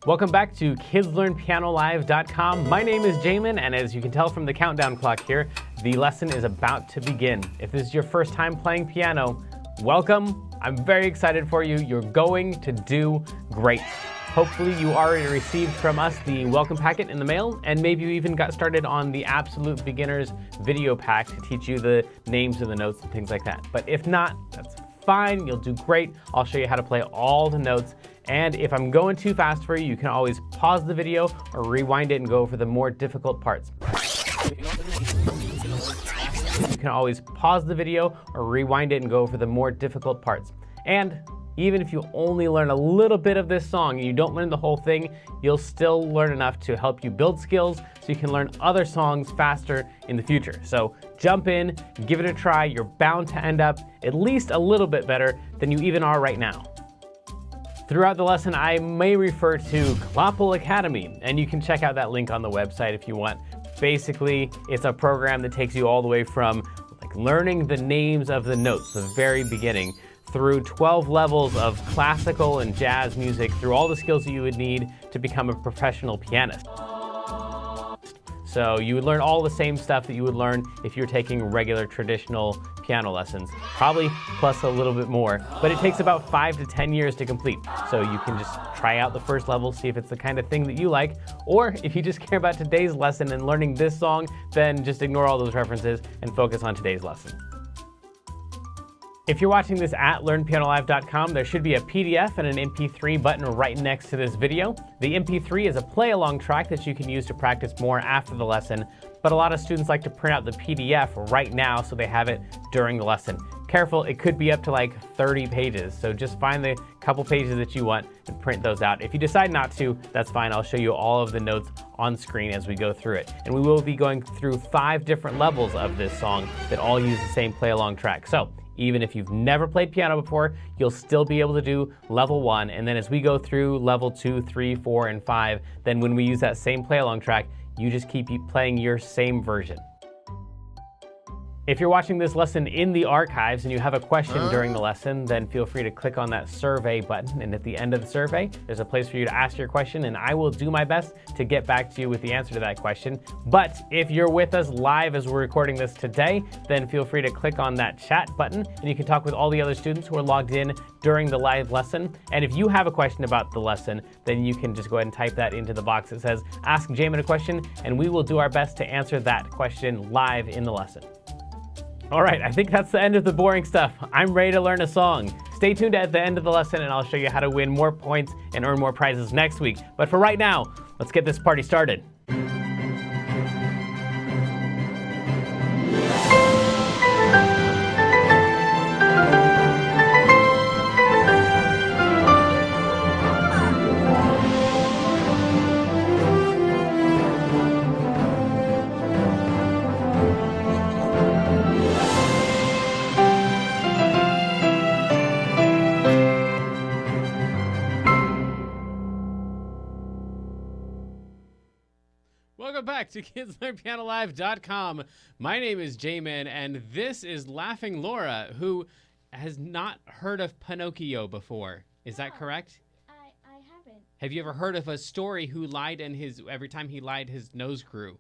Welcome back to KidsLearnPianoLive.com. My name is Jamin, and as you can tell from the countdown clock here, the lesson is about to begin. If this is your first time playing piano, welcome. I'm very excited for you. You're going to do great. Hopefully you already received from us the welcome packet in the mail, and maybe you even got started on the Absolute Beginners video pack to teach you the names of the notes and things like that. But if not, that's fine. You'll do great. I'll show you how to play all the notes. And if I'm going too fast for you, you can always pause the video or rewind it and go over the more difficult parts. You can always pause the video or rewind it and go over the more difficult parts. And even if you only learn a little bit of this song and you don't learn the whole thing, you'll still learn enough to help you build skills so you can learn other songs faster in the future. So jump in, give it a try. You're bound to end up at least a little bit better than you even are right now. Throughout the lesson, I may refer to Klopple Academy, and you can check out that link on the website if you want. Basically, it's a program that takes you all the way from learning the names of the notes, the very beginning, through 12 levels of classical and jazz music, through all the skills that you would need to become a professional pianist. So you would learn all the same stuff that you would learn if you're taking regular traditional piano lessons, probably plus a little bit more, but it takes about 5 to 10 years to complete. So you can just try out the first level, see if it's the kind of thing that you like, or if you just care about today's lesson and learning this song, then just ignore all those references and focus on today's lesson. If you're watching this at LearnPianoLive.com, there should be a PDF and an MP3 button right next to this video. The MP3 is a play-along track that you can use to practice more after the lesson, but a lot of students like to print out the PDF right now so they have it during the lesson. Careful, it could be up to like 30 pages, so just find the couple pages that you want and print those out. If you decide not to, that's fine. I'll show you all of the notes on screen as we go through it. And we will be going through 5 different levels of this song that all use the same play-along track. So even if you've never played piano before, you'll still be able to do level 1. And then as we go through level 2, 3, 4, and 5, then when we use that same play-along track, you just keep playing your same version. If you're watching this lesson in the archives and you have a question during the lesson, then feel free to click on that survey button. And at the end of the survey, there's a place for you to ask your question, and I will do my best to get back to you with the answer to that question. But if you're with us live as we're recording this today, then feel free to click on that chat button, and you can talk with all the other students who are logged in during the live lesson. And if you have a question about the lesson, then you can just go ahead and type that into the box that says, Ask Jamin a question, and we will do our best to answer that question live in the lesson. All right, I think that's the end of the boring stuff. I'm ready to learn a song. Stay tuned at the end of the lesson and I'll show you how to win more points and earn more prizes next week. But for right now, let's get this party started. Welcome back to KidsLearnPianoLive.com. My name is Jamin, and this is Laughing Laura, who has not heard of Pinocchio before. Is that correct? I haven't. Have you ever heard of a story who lied and every time he lied, his nose grew?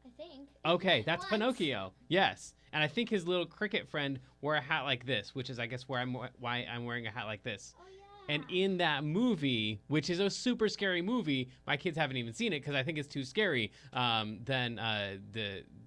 I think. Okay, that's Once. Pinocchio. Yes. And I think his little cricket friend wore a hat like this, which is, I guess, why I'm wearing a hat like this. Oh, yeah. And in that movie, which is a super scary movie, my kids haven't even seen it because I think it's too scary. Then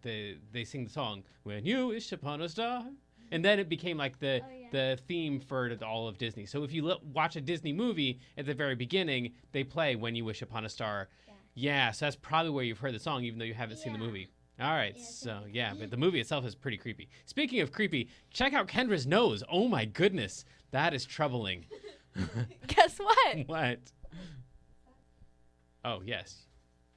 they sing the song "When You Wish Upon a Star," and then it became like the theme for all of Disney. So if you watch a Disney movie at the very beginning, they play "When You Wish Upon a Star." Yeah, so that's probably where you've heard the song, even though you haven't seen the movie. All right, so yeah, but the movie itself is pretty creepy. Speaking of creepy, check out Kendra's nose. Oh my goodness, that is troubling. Guess what? What? Oh, yes.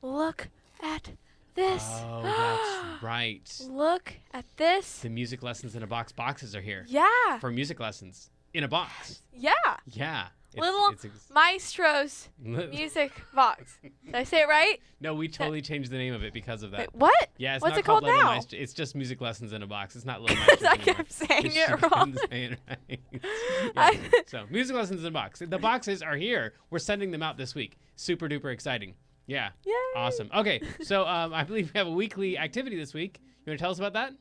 Look at this. Oh, that's right. Look at this. The music lessons in a box boxes are here. Yeah. For music lessons. in a box. Yeah. Yeah. Little Maestro's music box. Did I say it right? No, we totally changed the name of it because of that. Wait, what? Yeah, it's What's not it called Little now? Maestro. It's just music lessons in a box. It's not Little Maestro I anymore. kept saying It's it just wrong. been saying it right. Yeah. So music lessons in a box. The boxes are here. We're sending them out this week. Super duper exciting. Yeah. Yay. Awesome. Okay, so I believe we have a weekly activity this week. You want to tell us about that?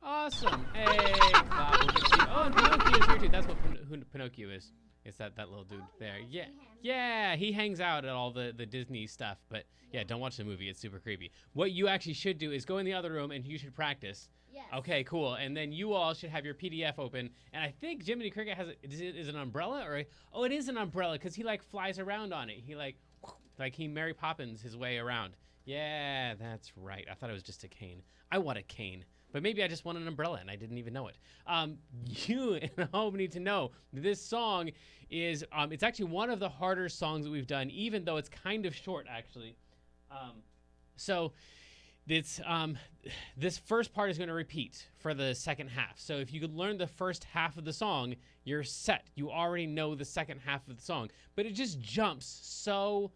Awesome. Hey, clap. We'll get to see. Oh, and Pinocchio's here too. That's who Pinocchio is. It's that little dude there. Yeah. Yeah, he hangs out at all the Disney stuff. But yeah, don't watch the movie. It's super creepy. What you actually should do is go in the other room and you should practice. Yes. Okay, cool. And then you all should have your PDF open. And I think Jiminy Cricket has is it an umbrella or oh, it is an umbrella because he like flies around on it. He like he Mary Poppins his way around. Yeah, that's right. I thought it was just a cane. I want a cane. But maybe I just want an umbrella and I didn't even know it. You and home need to know this song is, it's actually one of the harder songs that we've done, even though it's kind of short, actually. So it's, this first part is going to repeat for the second half. So if you could learn the first half of the song, you're set. You already know the second half of the song. But it just jumps so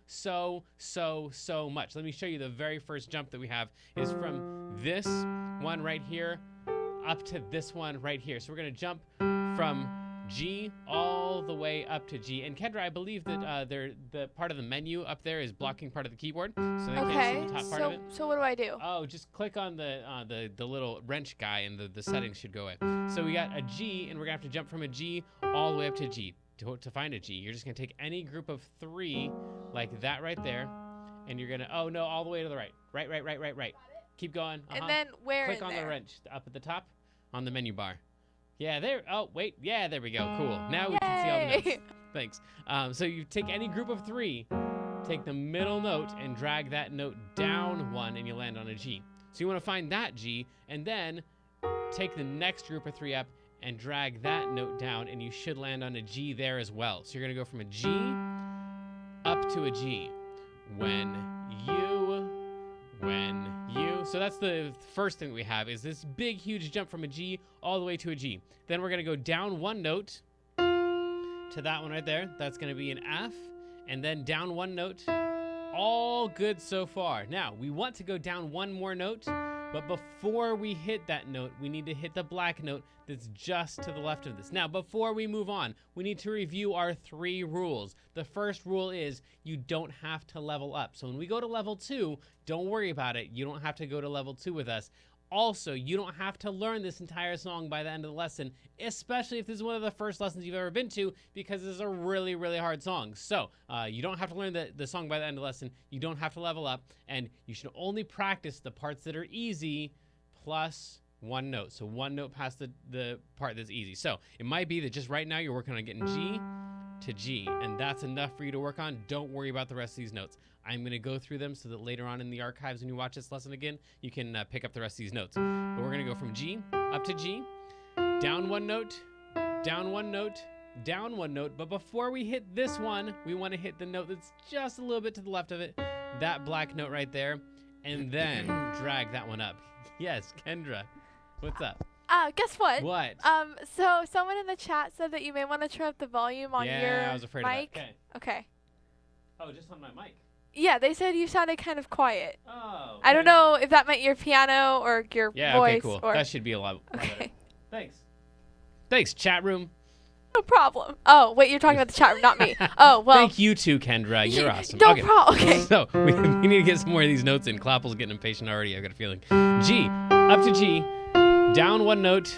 much. Let me show you the very first jump that we have is from this one right here up to this one right here. So we're going to jump from G all the way up to G. And Kendra, I believe that the part of the menu up there is blocking part of the keyboard, so they can't see the top part of it. So what do I do? Oh, just click on the little wrench guy, and the settings should go away. So we got a G, and we're gonna have to jump from a G all the way up to G. To find a G, you're just gonna take any group of 3, like that right there, and you're gonna all the way to the right. Right. Keep going. And then where Click in on there? the wrench up at the top, on the menu bar. Yeah, there. Oh, wait. Yeah, there we go. Cool. Now we can see all the Yay. notes. Thanks. So you take any group of 3, take the middle note, and drag that note down 1, and you land on a G. So you want to find that G, and then take the next group of 3 up and drag that note down, and you should land on a G there as well. So you're going to go from a G up to a G. When you. So that's the first thing we have is this big, huge jump from a G all the way to a G. Then we're going to go down 1 note to that one right there. That's going to be an F. And then down 1 note. All good so far. Now, we want to go down 1 more note. But before we hit that note, we need to hit the black note that's just to the left of this. Now, before we move on, we need to review our 3 rules. The first rule is you don't have to level up. So when we go to level 2, don't worry about it. You don't have to go to level 2 with us. Also, you don't have to learn this entire song by the end of the lesson, especially if this is one of the first lessons you've ever been to, because this is a really, really hard song. So you don't have to learn the song by the end of the lesson. You don't have to level up, and you should only practice the parts that are easy plus 1 note. So 1 note past the part that's easy. So it might be that just right now you're working on getting G to G, and that's enough for you to work on. Don't worry about the rest of these notes. I'm going to go through them so that later on in the archives when you watch this lesson again, you can pick up the rest of these notes. But we're going to go from G up to G, down 1 note, down 1 note, down 1 note. But before we hit this one, we want to hit the note that's just a little bit to the left of it, that black note right there, and then drag that one up. Yes, Kendra, what's up? Guess what? What? So someone in the chat said that you may want to turn up the volume on your I was afraid mic. of that. Okay. Oh, just on my mic. Yeah, they said you sounded kind of quiet. Oh. I don't know if that meant your piano or your Yeah, voice. okay, cool. Or... That should be a lot better. Okay. Thanks, chat room. No problem. Oh, wait, you're talking about the chat room, not me. Oh, well. Thank you too, Kendra. You're awesome. No Okay. problem. Okay. So we need to get some more of these notes in. Clapple's getting impatient already, I've got a feeling. G, up to G, down 1 note,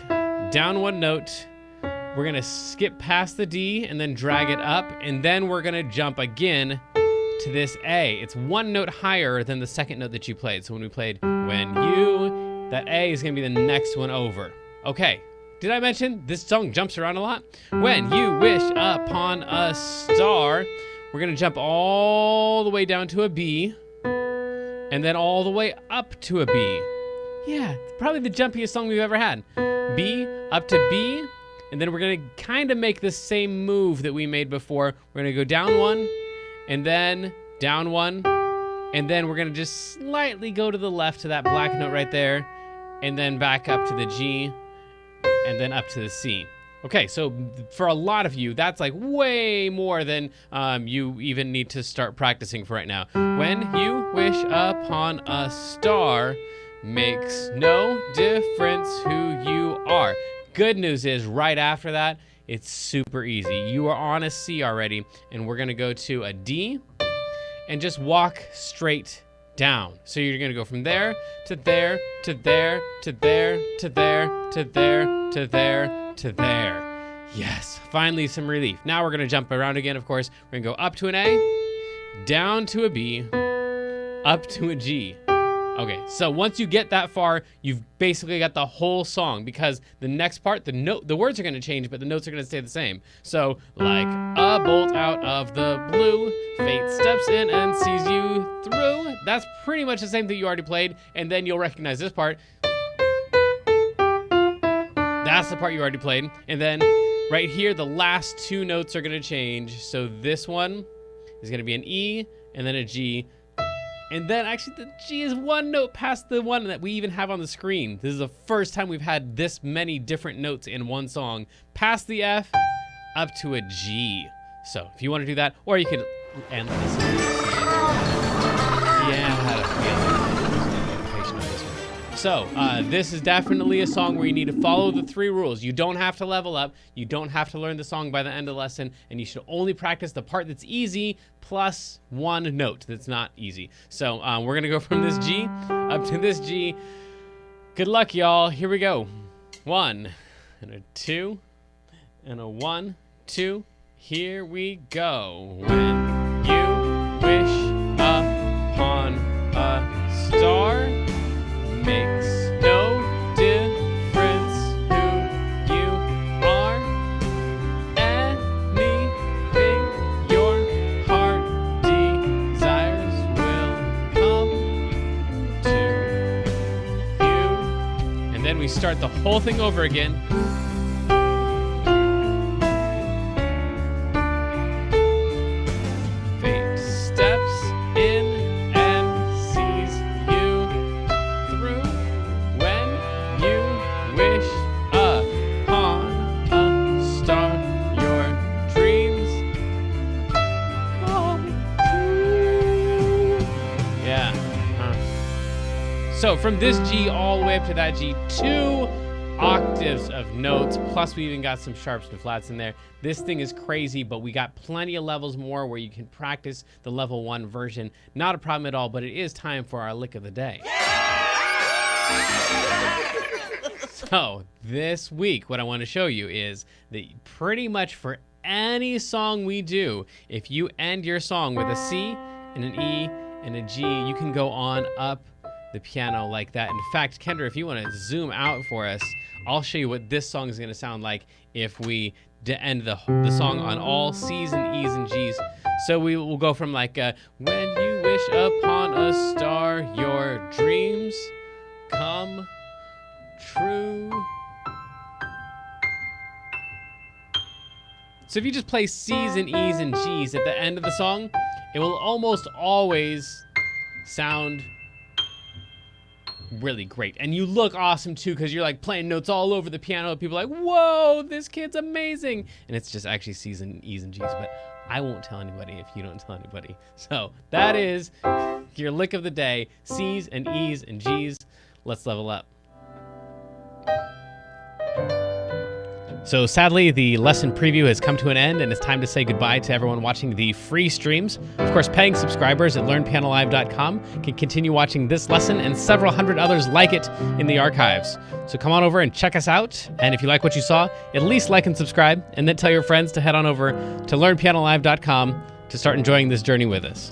down 1 note. We're going to skip past the D and then drag it up, and then we're going to jump again to this A. It's 1 note higher than the second note that you played. So when we played when you, that A is going to be the next one over. Okay. Did I mention this song jumps around a lot? When you wish upon a star, we're going to jump all the way down to a B. and then all the way up to a B. Yeah, it's probably the jumpiest song we've ever had. B, up to B, and then we're gonna kind of make the same move that we made before. We're gonna go down one, and then down one, and then we're gonna just slightly go to the left to that black note right there, and then back up to the G, and then up to the C. Okay, so for a lot of you, that's like way more than you even need to start practicing for right now. When you wish upon a star, makes no difference who you are. Good news is right after that, it's super easy. You are on a C already, and we're gonna go to a D and just walk straight down. So you're gonna go from there to there to there to there to there to there to there to there. Yes, finally some relief. Now we're gonna jump around again, of course. We're gonna go up to an A, down to a B, up to a G. Okay, so once you get that far, you've basically got the whole song, because the next part, the words are gonna change, but the notes are gonna stay the same. So, like a bolt out of the blue, fate steps in and sees you through. That's pretty much the same thing you already played, and then you'll recognize this part. That's the part you already played, and then right here, the last two notes are gonna change. So this one is gonna be an E, and then a G, and then actually the G is one note past the one that we even have on the screen. This is the first time we've had this many different notes in one song. Past the F, up to a G. So if you want to do that, or you could end this one. Yeah, I had a feeling. So this is definitely a song where you need to follow the 3 rules. You don't have to level up. You don't have to learn the song by the end of the lesson, and you should only practice the part that's easy plus 1 note that's not easy. So we're gonna go from this G up to this G. Good luck, y'all. Here we go. 1 and a 2 and a 1, 2. Here we go. When you wish upon a star, makes no difference who you are. Anything your heart desires will come to you. And then we start the whole thing over again. Fate steps in and sees you through. When you wish upon a star, your dreams come true. Yeah. So from this G all the way up to that G, 2 octaves of notes, plus we even got some sharps and flats in there. This thing is crazy, but we got plenty of levels more where you can practice the level 1 version. Not a problem at all, but it is time for our lick of the day. So this week, what I want to show you is that pretty much for any song we do, if you end your song with a C and an E and a G, you can go on up the piano like that. In fact, Kendra, if you want to zoom out for us, I'll show you what this song is going to sound like if we end the song on all C's and E's and G's. So we will go from like, when you wish upon a star, your dreams come true. So if you just play C's and E's and G's at the end of the song, it will almost always sound really great. And you look awesome too, because you're like playing notes all over the piano. People are like, whoa, this kid's amazing. And it's just actually C's and E's and G's, but I won't tell anybody if you don't tell anybody. So that is your lick of the day, C's and E's and G's. Let's level up. So sadly, the lesson preview has come to an end, and it's time to say goodbye to everyone watching the free streams. Of course, paying subscribers at learnpianolive.com can continue watching this lesson and several hundred others like it in the archives. So come on over and check us out. And if you like what you saw, at least like and subscribe, and then tell your friends to head on over to learnpianolive.com to start enjoying this journey with us.